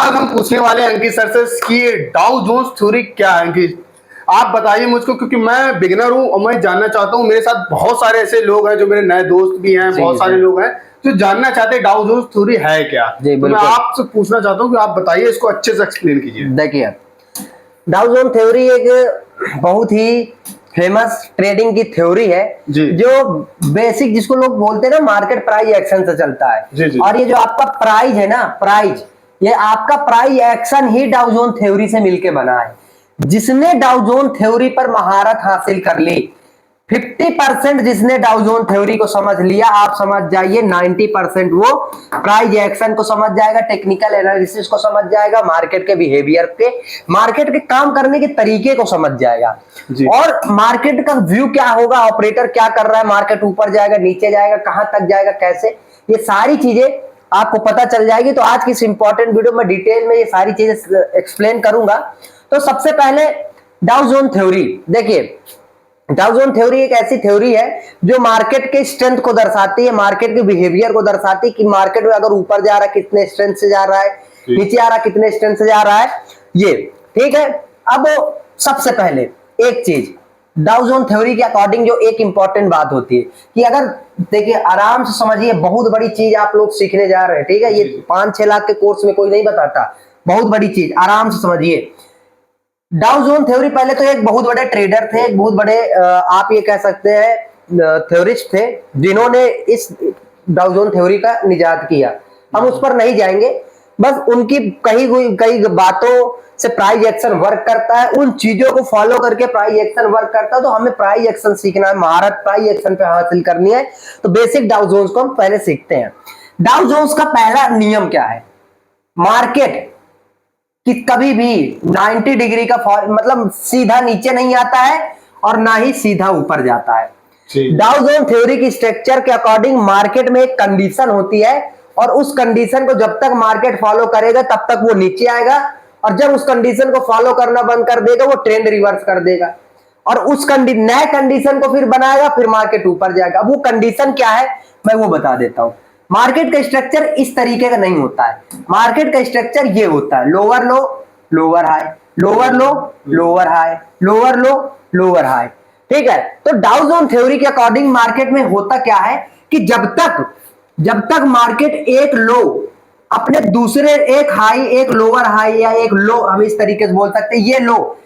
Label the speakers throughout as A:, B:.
A: आज हम पूछने वाले हैं अंकित सर से कि डाउ जोन्स थ्योरी क्या है। अंकित, आप बताइए मुझको, क्योंकि मैं बिगिनर हूँ और मैं जानना चाहता हूँ। मेरे साथ बहुत सारे ऐसे लोग हैं जो मेरे नए दोस्त भी हैं, बहुत सारे लोग हैं जो जानना चाहते हैं डाउ जोन्स थ्योरी है क्या। तो मैं आपसे पूछना चाहता हूँ कि आप बताइए, इसको अच्छे से एक्सप्लेन कीजिए।
B: देखिए, डाउ जोन थ्योरी एक बहुत ही फेमस ट्रेडिंग की थ्योरी है जो बेसिक, जिसको लोग बोलते हैं ना, मार्केट प्राइस एक्शन से चलता है। और ये जो आपका प्राइस है ना, प्राइस, ये आपका प्राइस एक्शन ही डाउ जोन थ्योरी से मिलके बना है। जिसने डाउ जोन थ्योरी पर महारत हासिल कर ली, 50% जिसने डाउ जोन थ्योरी को समझ लिया, आप समझ जाइए 90% वो प्राइस एक्शन को समझ जाएगा, टेक्निकल एनालिसिस को समझ जाएगा, मार्केट के बिहेवियर के, मार्केट के काम करने के तरीके को समझ जाएगा। और मार्केट का व्यू क्या होगा, ऑपरेटर क्या कर रहा है, मार्केट ऊपर जाएगा, नीचे जाएगा, कहां तक जाएगा, कैसे, ये सारी चीजें आपको पता चल जाएगी। तो आज की इस इंपॉर्टेंट वीडियो में डिटेल में ये सारी चीजें एक्सप्लेन करूंगा। तो सबसे पहले डाउ जोन थ्योरी देखिए। डाउ जोन थ्योरी एक ऐसी थ्योरी है जो मार्केट के स्ट्रेंथ को दर्शाती है, मार्केट के बिहेवियर को दर्शाती है कि मार्केट में अगर ऊपर जा रहा है कितने स्ट्रेंथ से जा रहा है, नीचे आ रहा है कितने स्ट्रेंथ से जा रहा है, ये ठीक है। अब सबसे पहले एक चीज, डाउ जोन थ्योरी के अकॉर्डिंग जो एक इंपॉर्टेंट बात होती है कि अगर देखिए, आराम से समझिए, बहुत बड़ी चीज आप लोग सीखने जा रहे हैं, ठीक है। ये 5-6 लाख के कोर्स में कोई नहीं बताता, बहुत बड़ी चीज, आराम से समझिए। डाउ जोन थ्योरी, पहले तो एक बहुत बड़े ट्रेडर थे, एक बहुत बड़े आप ये कह सकते हैं थ्योरिस्ट थे, जिन्होंने इस डाउ जोन थ्योरी का निजात किया। हम उस पर नहीं जाएंगे, बस उनकी कई बातों से प्राइस एक्शन वर्क करता है, उन चीजों को फॉलो करके प्राइस एक्शन वर्क करता है। तो हमें प्राइस एक्शन सीखना है, महारत प्राइस एक्शन पे हासिल करनी है। तो बेसिक डाउ जोन्स को हम पहले सीखते हैं। डाउ जोन्स का पहला नियम क्या है, मार्केट कि कभी भी 90 डिग्री का मतलब सीधा नीचे नहीं आता है और ना ही सीधा ऊपर जाता है। डाउ जोन थ्योरी की स्ट्रक्चर के अकॉर्डिंग मार्केट में एक कंडीशन होती है और उस कंडीशन को जब तक मार्केट फॉलो करेगा तब तक वो नीचे आएगा, और जब उस कंडीशन को फॉलो करना बंद कर देगा वो ट्रेंड रिवर्स कर देगा और उस नए कंडीशन को फिर बनाएगा, फिर मार्केट ऊपर जाएगा। अब वो कंडीशन क्या है मैं वो बता देता हूं। मार्केट का स्ट्रक्चर इस तरीके का नहीं होता है। मार्केट का स्ट्रक्चर ये होता है, लोअर लो, लोअर हाई, लोअर लो, लोअर हाई, लोअर लो, लोअर हाई, ठीक है। तो डाउ जोन थ्योरी के अकॉर्डिंग मार्केट में होता क्या है कि जब तक मार्केट एक लो अपने दूसरे, एक हाई, एक लोअर हाई या एक लो, हम इस तरीके से बोल सकते हैं, ये लो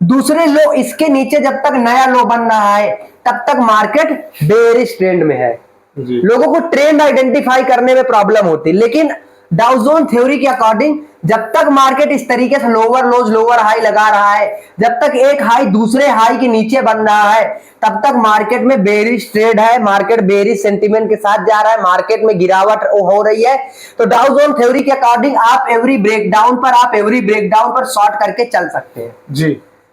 B: दूसरे लो, इसके नीचे जब तक नया लो बन रहा है तब तक मार्केट बेयरिश ट्रेंड में है। लोगों को ट्रेंड आइडेंटिफाई करने में प्रॉब्लम होती है, लेकिन डाउ जोन थ्योरी के अकॉर्डिंग जब तक मार्केट इस तरीके से लोअर लोज लोअर हाई लगा रहा है, जब तक एक हाई दूसरे हाई के नीचे बन रहा है, तब तक मार्केट में बेरिश ट्रेड है, मार्केट बेरिश सेंटीमेंट के साथ जा रहा है, मार्केट में गिरावट हो रही है। तो डाउ जोन थ्योरी के अकॉर्डिंग आप एवरी ब्रेकडाउन पर शॉर्ट करके चल सकते हैं जी।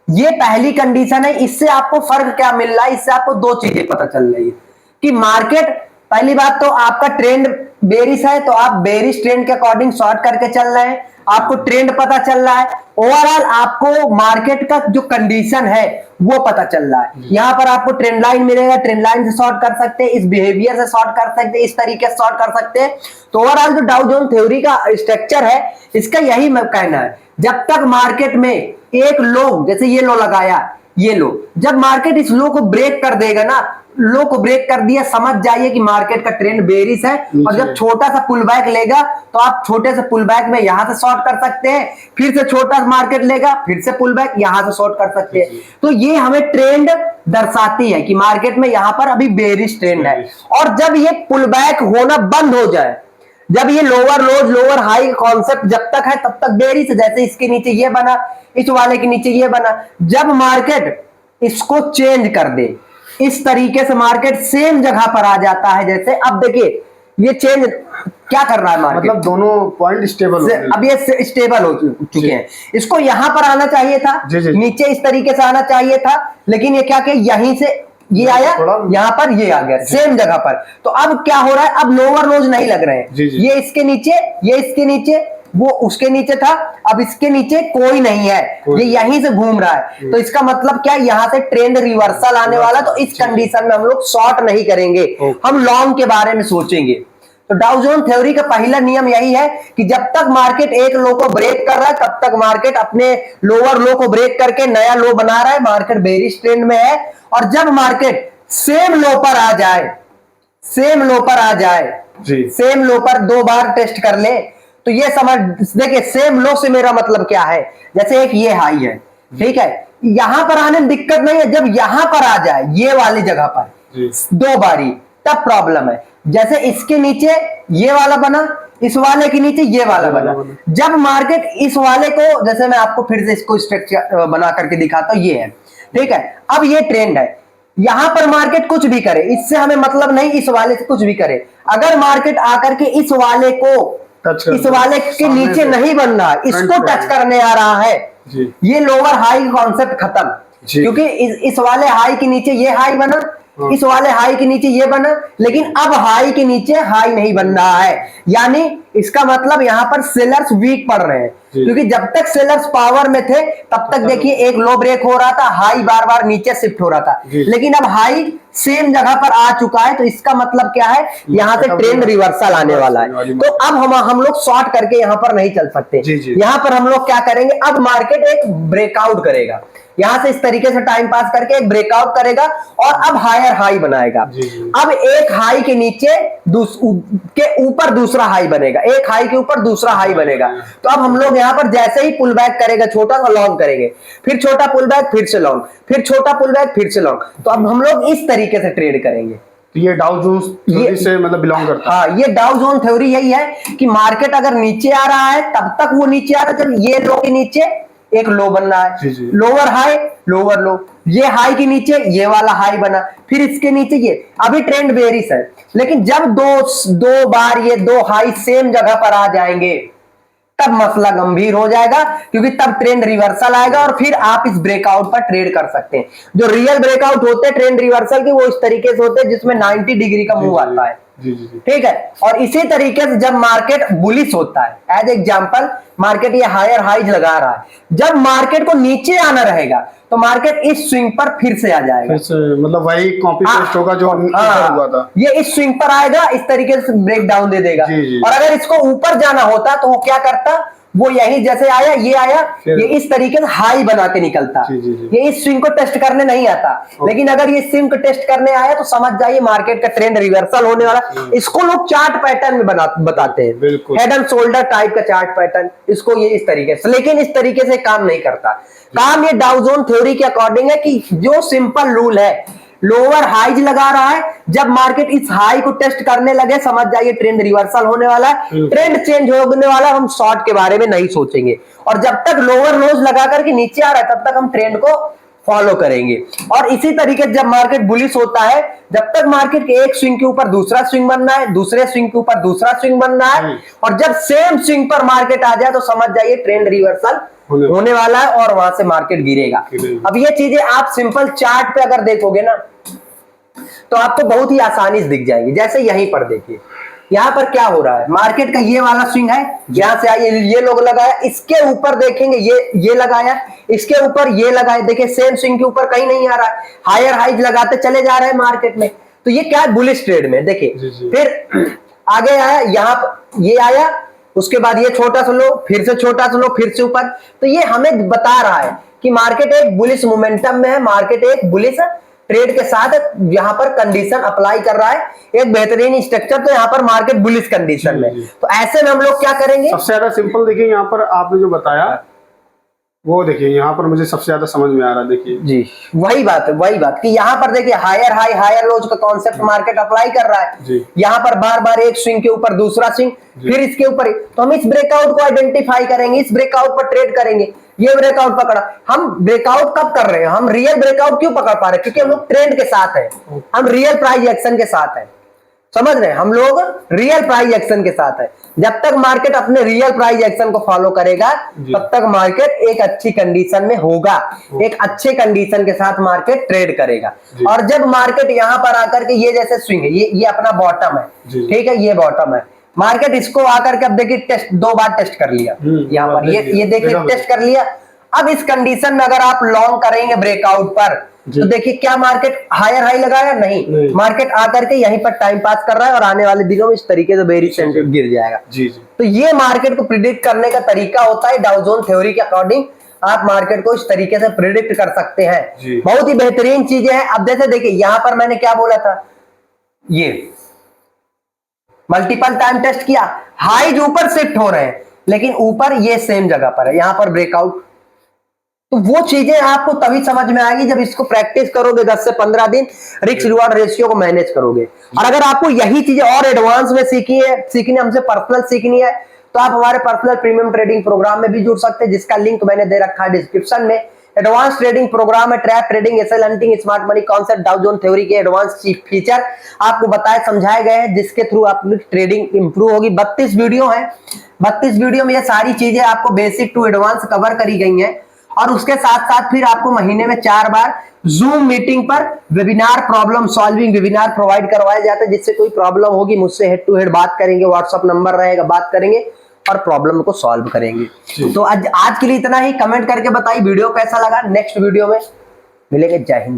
B: ये पहली कंडीशन है। इससे आपको फर्क क्या मिल रहा है, इससे आपको दो चीजें पता चल रही है कि मार्केट, पहली बात तो आपका ट्रेंड बेरिश है तो आप बेरिश ट्रेंड के अकॉर्डिंग शॉर्ट करके चल रहे हैं, आपको ट्रेंड पता चल रहा है, ओवरऑल आपको मार्केट का जो कंडीशन है वो पता चल रहा है। यहां पर आपको ट्रेंड लाइन मिलेगा, ट्रेंड लाइन से शॉर्ट कर सकते हैं, इस बिहेवियर से शॉर्ट कर सकते हैं, इस तरीके से शॉर्ट कर सकते हैं। तो ओवरऑल जो डाउ जोन थ्योरी का स्ट्रक्चर है इसका यही कहना है, जब तक मार्केट में एक लो, जैसे ये लो लगाया, ये लो, जब मार्केट इस लो को ब्रेक कर देगा ना, लो को ब्रेक कर दिया, समझ जाइए कि मार्केट का ट्रेंड बेरिश है। और जब छोटा सा पुल बैक लेगा तो आप छोटे से पुल बैक में यहां से शॉर्ट कर सकते हैं, फिर से छोटा मार्केट लेगा, फिर से पुल बैक यहां से शॉर्ट कर सकते हैं। तो ये हमें ट्रेंड दर्शाती है कि मार्केट में यहां पर अभी बेरिश ट्रेंड है। और जब ये पुल बैक होना बंद हो जाए, जब ये लोअर लोज लोअर हाई कॉन्सेप्ट जब तक है तब तक बेरिश है, जैसे इसके नीचे ये बना, इस वाले के नीचे ये बना, जब मार्केट इसको चेंज कर दे, इस तरीके से मार्केट सेम जगह पर आ जाता है। जैसे अब देखिए ये चेंज क्या कर रहा है मार्केट,
A: मतलब दोनों पॉइंट स्टेबल,
B: अब ये स्टेबल हो चुके हैं। इसको यहां पर आना चाहिए था, नीचे इस तरीके से आना चाहिए था, लेकिन ये क्या किया, यहीं से ये आया, यहां पर ये आ गया सेम जगह पर। तो अब क्या हो रहा है, अब लोअर लोज नहीं लग रहे हैं, ये इसके नीचे, ये इसके नीचे, वो उसके नीचे था, अब इसके नीचे कोई नहीं है, ये यहीं से घूम रहा है। तो इसका मतलब क्या, यहां से ट्रेंड रिवर्सल आने वाला। तो इस कंडीशन में हम लोग शॉर्ट नहीं करेंगे, हम लॉन्ग के बारे में सोचेंगे। तो डाउ जोन थ्योरी का पहला नियम यही है कि जब तक मार्केट एक लो को ब्रेक कर रहा है तब तक मार्केट अपने लोअर लो को ब्रेक करके नया लो बना रहा है, मार्केट बेरिश ट्रेंड में है। और जब मार्केट सेम लो पर आ जाए, सेम लो पर आ जाए जी, सेम लो पर 2 बार टेस्ट कर ले, तो ये समझ देखिए सेम लो से मेरा मतलब क्या है, जैसे एक ये हाई है, ठीक है, यहां पर आने में दिक्कत नहीं है, जब यहां पर आ जाए ये वाली जगह पर 2 बारी तब प्रॉब्लम है। जैसे इसके नीचे ये वाला बना, इस वाले के नीचे ये वाला बना, जब मार्केट इस वाले को, जैसे मैं आपको फिर से इसको स्ट्रक्चर बना करके दिखाता हूं, ये है, ठीक है, अब ये ट्रेंड है, यहां पर मार्केट कुछ भी करे इससे हमें मतलब नहीं, इस वाले से कुछ भी करे, अगर मार्केट आकर के इस वाले को इस वाले के नीचे नहीं बन रहा है, इसको टच करने आ रहा है, ये लोअर हाई कॉन्सेप्ट खत्म, क्योंकि इस वाले हाई के नीचे ये हाई बना, इस वाले हाई के नीचे ये बना, लेकिन अब हाई के नीचे हाई नहीं बन रहा है, यानी इसका मतलब यहां पर सेलर्स वीक पड़ रहे हैं, क्योंकि जब तक सेलर्स पावर में थे तब तक देखिए एक लो ब्रेक हो रहा था, हाई बार बार नीचे शिफ्ट हो रहा था, लेकिन अब हाई सेम जगह पर आ चुका है, तो इसका मतलब क्या है, यहां से ट्रेंड रिवर्सल आने वाला है। तो अब हम लोग शॉर्ट करके यहां पर नहीं चल सकते, यहां पर हम लोग क्या करेंगे, अब मार्केट एक ब्रेकआउट करेगा, यहां से इस तरीके से टाइम पास करके एक ब्रेकआउट करेगा और अब हायर हाई बनाएगा, अब एक हाई के नीचे के ऊपर दूसरा हाई बनेगा, एक हाई के ऊपर दूसरा हाई बनेगा, तो अब हम लोग यहां पर जैसे ही पुल बैक करेगा छोटा सा लॉन्ग करेंगे, फिर छोटा पुल बैक फिर से लॉन्ग, फिर छोटा पुल बैक फिर से लॉन्ग, तो अब हम लोग इस तरीके से ट्रेड करेंगे।
A: तो ये डाउ जोन्स थ्योरी से मतलब बिलोंग करता है।
B: हाँ, ये डाउ जोन थ्योरी यही है कि मार्केट अगर नीचे आ रहा है तब तक वो नीचे आ रहा है, जब ये लो के नीचे एक लो बन रहा है, लोअर हाई लोअर लो, ये हाई के नीचे ये वाला हाई बना, फिर इसके नीचे ये, अभी ट्रेंड बेरिश है, लेकिन जब दो बार ये 2 हाई सेम जगह पर आ जाएंगे तब मसला गंभीर हो जाएगा, क्योंकि तब ट्रेंड रिवर्सल आएगा और फिर आप इस ब्रेकआउट पर ट्रेड कर सकते हैं। जो रियल ब्रेकआउट होते हैं ट्रेंड रिवर्सल के, वो इस तरीके से होते हैं जिसमें 90 डिग्री का मूव आता है, ठीक है, और इसी तरीके से जब मार्केट बुलिश होता है, एज एग्जांपल मार्केट ये हायर हाइज लगा रहा है, जब मार्केट को नीचे आना रहेगा तो मार्केट इस स्विंग पर फिर से आ जाएगा,
A: मतलब वही कॉपी पेस्ट होगा जो हुआ था,
B: ये इस स्विंग पर आएगा, इस तरीके से ब्रेक डाउन दे देगा, और अगर इसको ऊपर जाना होता तो वो क्या करता, वो यही जैसे आया, ये इस तरीके से हाई बना के निकलता, ये इस स्विंग को टेस्ट करने नहीं आता, लेकिन अगर ये स्विंग को टेस्ट करने आया तो समझ जाइए मार्केट का ट्रेंड रिवर्सल होने वाला। इसको लोग चार्ट पैटर्न में बताते हैं, हेड एंड शोल्डर टाइप का चार्ट पैटर्न, इसको ये इस तरीके से, लेकिन इस तरीके से काम नहीं करता। काम ये डाउ जोन थ्योरी के अकॉर्डिंग है कि जो सिंपल रूल है, लोअर हाइज लगा रहा है, जब मार्केट इस हाई को टेस्ट करने लगे समझ जाइए ट्रेंड रिवर्सल होने वाला है, ट्रेंड चेंज होने वाला है, हम शॉर्ट के बारे में नहीं सोचेंगे, और जब तक लोअर लोज लगा करके नीचे आ रहा है तब तक हम ट्रेंड को फॉलो करेंगे। और इसी तरीके से जब मार्केट बुलिश होता है, जब तक मार्केट के एक स्विंग के ऊपर दूसरा स्विंग बनना है, दूसरे स्विंग के ऊपर दूसरा स्विंग बनना है, और जब सेम स्विंग पर मार्केट आ जाए तो समझ जाइए ट्रेंड रिवर्सल होने वाला है और वहां से मार्केट गिरेगा। अब ये चीजें आप सिंपल चार्ट पे अगर देखोगे ना तो आपको बहुत ही आसानी से दिख जाएंगी। जैसे यहीं पर देखिए, यहाँ पर क्या हो रहा है, मार्केट का ये वाला स्विंग है, यहां से आइए ये लोग लगाया, इसके ऊपर देखेंगे ये लगाया, इसके ऊपर ये लगाया, देखिए सेम स्विंग के ऊपर कहीं नहीं आ रहा है, हायर हाइज लगाते चले जा रहे हैं मार्केट में, तो ये क्या है, बुलिश ट्रेड में। देखिए फिर आगे आया, यहाँ ये आया, उसके बाद ये छोटा सा लो, फिर से छोटा सा लो, फिर से ऊपर, तो ये हमें बता रहा है कि मार्केट एक बुलिश मोमेंटम में है, मार्केट एक बुलिश ट्रेड के साथ यहाँ पर कंडीशन अप्लाई कर रहा है, एक बेहतरीन स्ट्रक्चर, तो यहाँ पर मार्केट बुलिश कंडीशन में। तो ऐसे में हम लोग क्या करेंगे,
A: सबसे ज्यादा सिंपल देखिए यहाँ पर आपने जो बताया वो देखिए, यहाँ पर मुझे सबसे ज्यादा समझ में आ रहा है। देखिए
B: जी वही बात कि यहाँ पर देखिए हायर हाई हायर लोज का कॉन्सेप्ट मार्केट अप्लाई कर रहा है, यहाँ पर बार बार एक स्विंग के ऊपर दूसरा स्विंग, फिर इसके ऊपर, तो हम इस ब्रेकआउट को आइडेंटिफाई करेंगे, इस ब्रेकआउट पर ट्रेड करेंगे। ये ब्रेकआउट पकड़ा, हम ब्रेकआउट कब कर रहे हैं, हम रियल ब्रेकआउट क्यों पकड़ पा रहे हैं, क्योंकि हम लोग ट्रेंड के साथ है, हम रियल प्राइस एक्शन के साथ है, समझ रहे हैं, हम लोग रियल प्राइस एक्शन के साथ है। जब तक मार्केट अपने रियल प्राइस एक्शन को फॉलो करेगा तब तक मार्केट एक अच्छी कंडीशन में होगा, एक अच्छे कंडीशन के साथ मार्केट ट्रेड करेगा। और जब मार्केट यहाँ पर आकर के ये जैसे स्विंग है, ये अपना बॉटम है, ठीक है, ये बॉटम है, मार्केट इसको आकर के अब देखिए टेस्ट 2 बार टेस्ट कर लिया, यहाँ पर ये देखिए टेस्ट कर लिया। अब इस कंडीशन में अगर आप लॉन्ग करेंगे ब्रेकआउट पर तो देखिए क्या मार्केट हायर हाई लगाया, नहीं, मार्केट आकर के यहीं पर टाइम पास कर रहा है और आने वाले दिनों में इस तरीके से बेरिश सेंटिमेंट गिर जाएगा।
A: जी जी।
B: तो ये मार्केट को प्रिडिक्ट करने का तरीका होता है, डाउ जोन थ्योरी के अकॉर्डिंग आप मार्केट को इस तरीके से प्रिडिक्ट कर सकते हैं। बहुत ही बेहतरीन चीजें हैं। अब जैसे देखिए यहां पर मैंने क्या बोला था, ये मल्टीपल टाइम टेस्ट किया, हाईज ऊपर शिफ्ट हो रहे हैं लेकिन ऊपर ये सेम जगह पर है, यहां पर ब्रेकआउट। तो वो चीजें आपको तभी समझ में आएगी जब इसको प्रैक्टिस करोगे 10 से 15 दिन, रिस्क रिवार्ड रेशियो को मैनेज करोगे। और अगर आपको यही चीजें और एडवांस में सीखनी हमसे पर्सनल सीखनी है तो आप हमारे पर्सनल प्रीमियम ट्रेडिंग प्रोग्राम में भी जुड़ सकते हैं, जिसका लिंक मैंने दे रखा है डिस्क्रिप्शन में। एडवांस ट्रेडिंग प्रोग्राम है, trap trading, SL hunting, smart money concept, Dow Jones theory के एडवांस फीचर आपको बताए समझाए गए हैं, जिसके थ्रू आपकी ट्रेडिंग इंप्रूव होगी। 32 वीडियो है, 32 वीडियो में ये सारी चीजें आपको बेसिक टू एडवांस कवर करी गई हैं। और उसके साथ साथ फिर आपको महीने में 4 बार जूम मीटिंग पर webinar problem solving webinar provide करवाए जाते हैं, जिससे कोई प्रॉब्लम होगी मुझसे हेड टू हेड बात करेंगे, व्हाट्सएप नंबर रहेगा, बात करेंगे और प्रॉब्लम को सॉल्व करेंगे। तो आज के लिए इतना ही। कमेंट करके बताइए वीडियो कैसा लगा। नेक्स्ट वीडियो में मिलेंगे। जय हिंद।